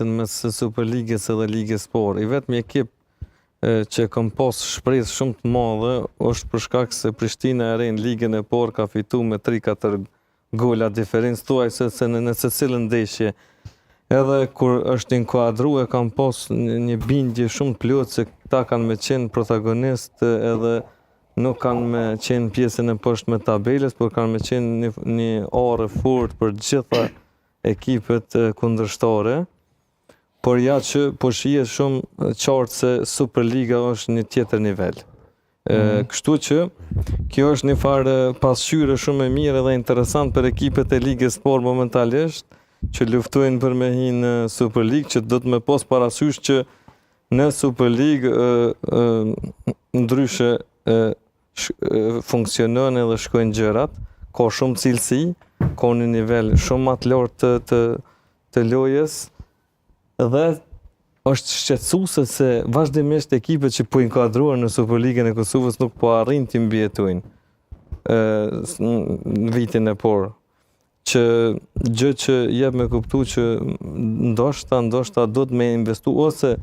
mes Superligës edhe Ligës Sport. I vetmi ekip që kam pas shpresë shumë të madhe është për shkak se Prishtina e Re në Ligën e Parë ka fituar me 3-4 gola diferencë thuajse se në secilën ndeshje. Edhe kur është inkuadruar kam pas një bindje shumë plot se këta kanë me qenë protagonist edhe nuk kanë me qenë pjesën e poshtme të tabelës, por kanë me qenë një orë fort për gjitha ekipet kundërshtare. Por ja që po shihet shumë qartë se Superliga është një tjetër nivel. Kështu që kjo është një farë pasqyrë shumë e mirë dhe interesant për ekipet e Ligës Sport momentalisht, që luftojnë për me hi në Superligë, që do të me pas parasysh që në Superligë ndryshe funksionon edhe shkojnë gjërat, ka shumë cilësi, ka një nivel shumë më të lartë të lojës, dhe është shqetësuese se vazhdimisht ekipet që po inkuadrohen në Superligën e Kosovës nuk po arrin të mbijetojnë në vitin e parë. Gjë që jep me kuptu që ndoshta do të me investu ose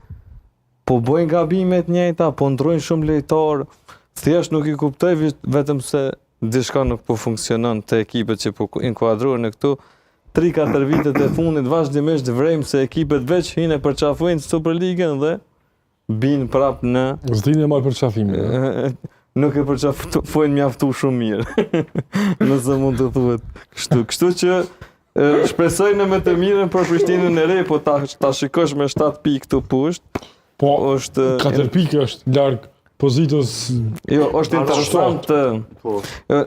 po bojnë gabimet njëjta, po ndrojnë shumë lojtar, thjesht nuk i kuptoj vetëm se diçka nuk po funksionon te ekipet që po inkuadrohen në këtu. 3-4 vitet e fundit vazhdimisht vrejmë se ekipet veç hinë e përqafojnë Superligën dhe binë prap në... Zdinë e marë përqafimin. Nuk e përqafojnë mjaftu shumë mirë. Nëse mund të thuhet kështu. Kështu që shpresojnë me të mirën për Prishtinën e Re, po ta shikosh me 7 pikë të poshtë. Po, 4 pikë është larg pozitës... Jo, është interesant të...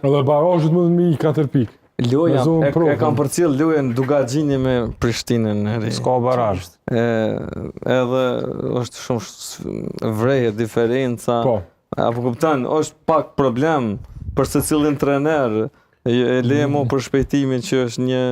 Edhe barazhët më dhe mi 4 pikë. Loja, e kam përcjell lojën Dugaxhini me Prishtinën e Re. S'ka barazh. Edhe është shumë vreje diferenca. Po. Apo kupton, është pak problem për secilin trener. E leje mo për shpejtimin që është një